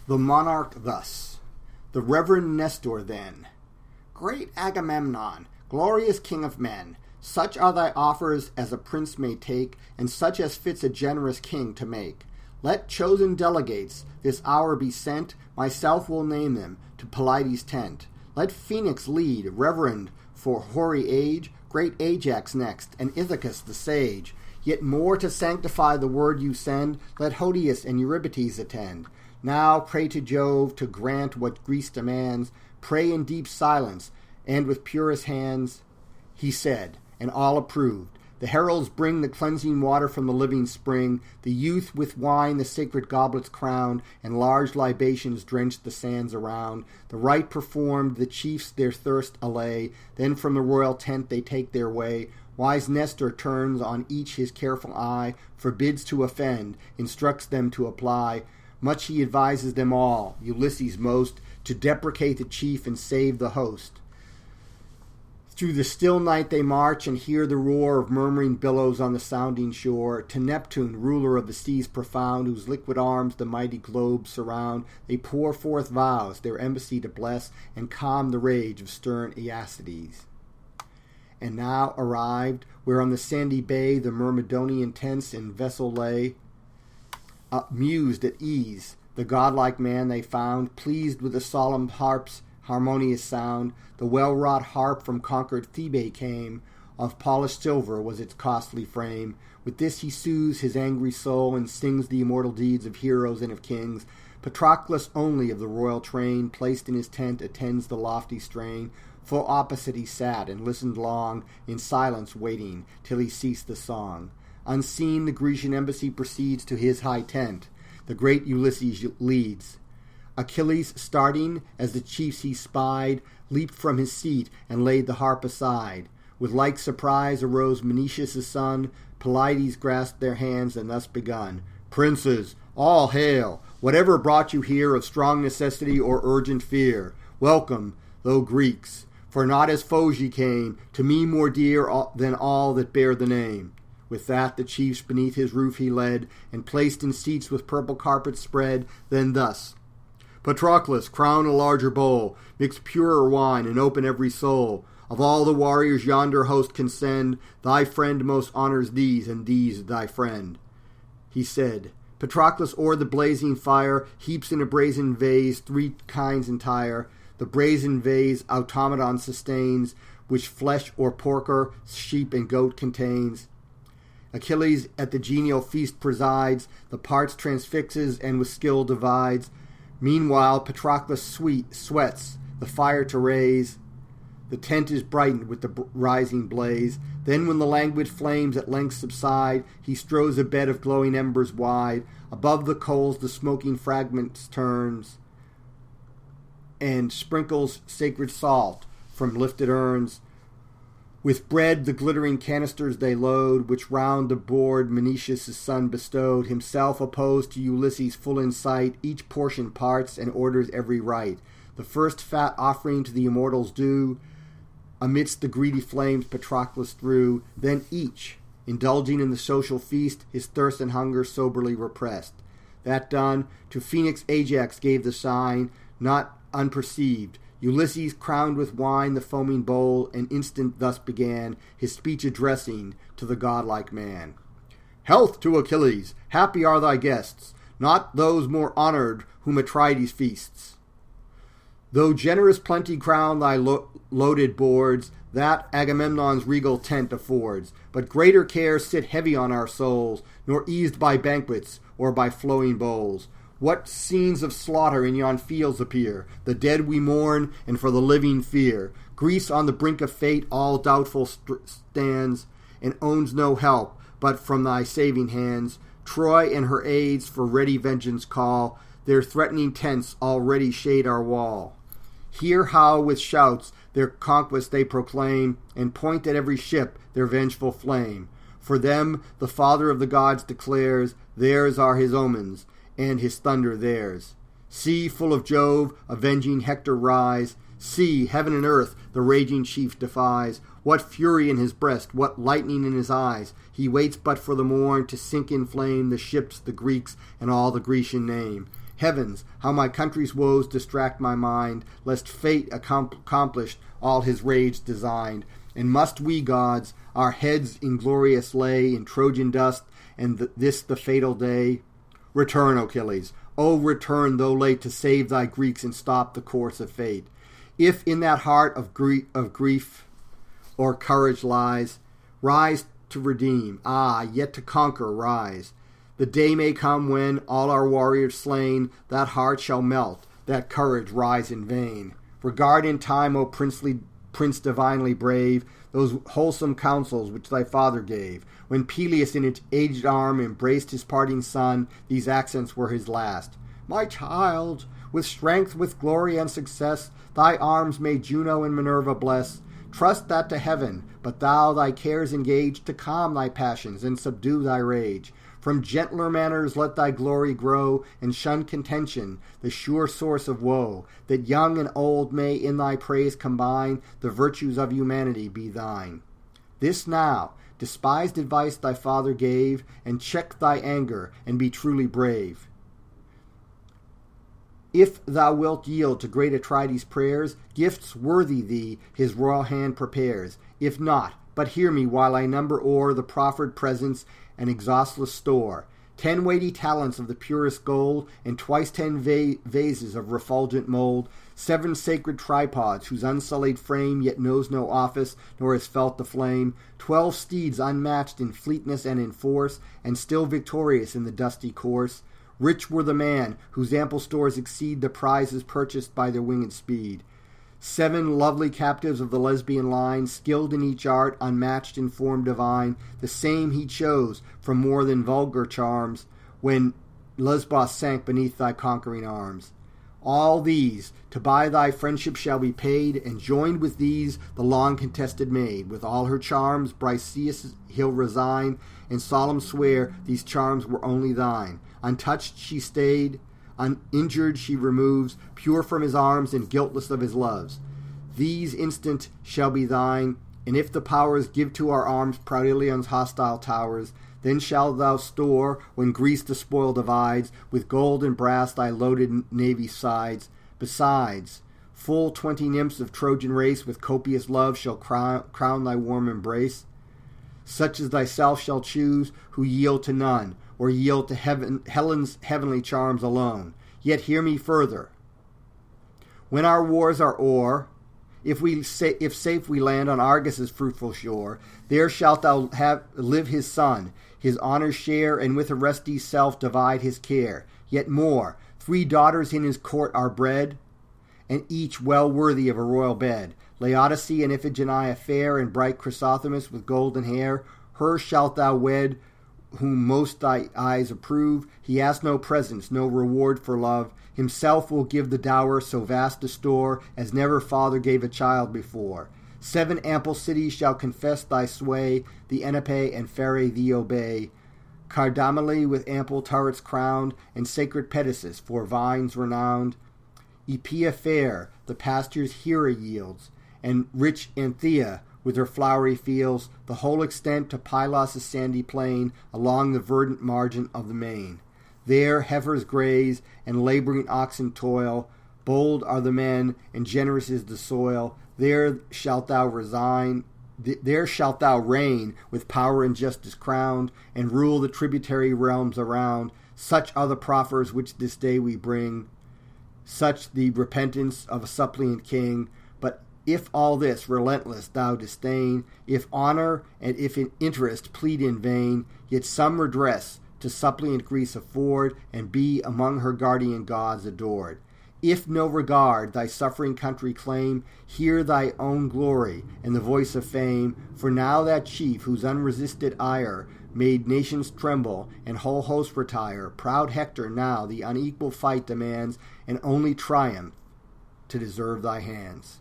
The monarch thus: the reverend Nestor then, great Agamemnon, glorious king of men, such are thy offers as a prince may take, and such as fits a generous king to make. Let chosen delegates this hour be sent, myself will name them, to Pelides' tent. Let Phoenix lead, reverend for hoary age, great Ajax next, and Ithacus the sage. Yet more to sanctify the word you send, let Hodius and Eurybates attend. Now pray to Jove to grant what Greece demands, pray in deep silence, and with purest hands. He said, and all approved. The heralds bring the cleansing water from the living spring. The youth with wine the sacred goblets crowned, and large libations drenched the sands around. The rite performed, the chiefs their thirst allay. Then from the royal tent they take their way. Wise Nestor turns on each his careful eye, forbids to offend, instructs them to apply. Much he advises them all, Ulysses most, to deprecate the chief and save the host. Through the still night they march, and hear the roar of murmuring billows on the sounding shore. To Neptune, ruler of the seas profound, whose liquid arms the mighty globe surround, they pour forth vows, their embassy to bless, and calm the rage of stern Aeacides. And now arrived, where on the sandy bay the Myrmidonian tents in vessel lay, mused at ease, the godlike man they found, pleased with the solemn harp's harmonious sound. The well-wrought harp from conquered Thebae came, of polished silver was its costly frame. With this he soothes his angry soul, and sings the immortal deeds of heroes and of kings. Patroclus only of the royal train, placed in his tent, attends the lofty strain. Full opposite he sat, and listened long, in silence waiting, till he ceased the song. Unseen the Grecian embassy proceeds to his high tent. The great Ulysses leads. Achilles, starting, as the chiefs he spied, leaped from his seat, and laid the harp aside. With like surprise arose Menoetius' son. Pelides grasped their hands, and thus begun. Princes, all hail! Whatever brought you here of strong necessity or urgent fear, welcome, though Greeks, for not as foes ye came, to me more dear than all that bear the name. With that the chiefs beneath his roof he led, and placed in seats with purple carpets spread. Then thus: Patroclus, crown a larger bowl, mix purer wine, and open every soul. Of all the warriors yonder host can send, thy friend most honors these, and these thy friend. He said. Patroclus o'er the blazing fire heaps in a brazen vase 3 kinds entire. The brazen vase automaton sustains, which flesh or porker, sheep and goat contains. Achilles at the genial feast presides, the parts transfixes and with skill divides. Meanwhile Patroclus sweats, the fire to raise. The tent is brightened with the rising blaze. Then when the languid flames at length subside, he strews a bed of glowing embers wide. Above the coals the smoking fragments turns, and sprinkles sacred salt from lifted urns. With bread the glittering canisters they load, which round the board Menoetius' son bestowed. Himself opposed to Ulysses full in sight, each portion parts and orders every rite. The first fat offering to the immortals due, amidst the greedy flames Patroclus threw. Then each, indulging in the social feast, his thirst and hunger soberly repressed. That done, to Phoenix Ajax gave the sign, not unperceived. Ulysses crowned with wine the foaming bowl, and instant thus began his speech addressing to the godlike man. Health to Achilles! Happy are thy guests, not those more honored whom Atrides feasts. Though generous plenty crown thy loaded boards, that Agamemnon's regal tent affords, but greater cares sit heavy on our souls, nor eased by banquets or by flowing bowls. What scenes of slaughter in yon fields appear! The dead we mourn, and for the living fear. Greece on the brink of fate all doubtful stands, and owns no help but from thy saving hands. Troy and her aids for ready vengeance call, their threatening tents already shade our wall. Hear how with shouts their conquest they proclaim, and point at every ship their vengeful flame. For them the Father of the gods declares, theirs are his omens, and his thunder theirs. See, full of Jove, avenging Hector rise. See, heaven and earth the raging chief defies. What fury in his breast, what lightning in his eyes! He waits but for the morn to sink in flame the ships, the Greeks, and all the Grecian name. Heavens, how my country's woes distract my mind, lest fate accomplished all his rage designed. And must we, gods, our heads inglorious lay in Trojan dust, and this the fatal day? Return, Achilles, O return, though late, to save thy Greeks and stop the course of fate. If in that heart of grief or courage lies, rise to redeem, yet to conquer rise. The day may come when, all our warriors slain, that heart shall melt, that courage rise in vain. Regard in time, O Prince divinely brave, those wholesome counsels which thy father gave. When Peleus in its aged arm embraced his parting son, these accents were his last. My child, with strength, with glory and success, thy arms may Juno and Minerva bless. Trust that to heaven, but thou thy cares engage to calm thy passions and subdue thy rage. From gentler manners let thy glory grow, and shun contention, the sure source of woe, that young and old may in thy praise combine, the virtues of humanity be thine. This now, despised advice thy father gave, and check thy anger, and be truly brave. If thou wilt yield to great Atrides' prayers, gifts worthy thee his royal hand prepares. If not, but hear me while I number o'er the proffered presents and exhaustless store, 10 weighty talents of the purest gold, and twice 10 vases of refulgent mold, 7 sacred tripods, whose unsullied frame yet knows no office, nor has felt the flame, 12 steeds unmatched in fleetness and in force, and still victorious in the dusty course. Rich were the man, whose ample stores exceed the prizes purchased by their winged speed. 7 lovely captives of the Lesbian line, skilled in each art, unmatched in form divine, the same he chose from more than vulgar charms, when Lesbos sank beneath thy conquering arms. All these to buy thy friendship shall be paid, and joined with these the long-contested maid. With all her charms Briseis he'll resign, and solemn swear these charms were only thine. Untouched she stayed, uninjured she removes, pure from his arms and guiltless of his loves. These instant shall be thine, and if the powers give to our arms proud Ilion's hostile towers, then shalt thou store, when Greece the spoil divides, with gold and brass thy loaded navy's sides. Besides, full 20 nymphs of Trojan race with copious love shall crown thy warm embrace. Such as thyself shall choose, who yield to none, or yield to Helen's heavenly charms alone. Yet hear me further. When our wars are o'er, if safe we land on Argos' fruitful shore, there shalt thou live his son, his honours share, and with Orestes' self divide his care. Yet more, 3 daughters in his court are bred, and each well worthy of a royal bed. Laodice and Iphigenia fair, and bright Chrysothemis with golden hair. Her shalt thou wed, whom most thy eyes approve. He asks no presents, no reward for love. Himself will give the dower so vast a store, as never father gave a child before. 7 ample cities shall confess thy sway, the Enope and Phere thee obey. Cardamyle with ample turrets crowned, and sacred Pedasus for vines renowned. Aepia fair, the pastures Hera yields, and rich Anthea with her flowery fields, the whole extent to Pylos' sandy plain, along the verdant margin of the main. There heifers graze, and labouring oxen toil. Bold are the men, and generous is the soil. There shalt thou reign, with power and justice crowned, and rule the tributary realms around. Such are the proffers which this day we bring, such the repentance of a suppliant king. But if all this relentless thou disdain, if honour and if in interest plead in vain, yet some redress to suppliant Greece afford, and be among her guardian gods adored. If no regard thy suffering country claim, hear thy own glory and the voice of fame. For now that chief, whose unresisted ire made nations tremble and whole hosts retire, proud Hector now the unequal fight demands, and only triumph to deserve thy hands.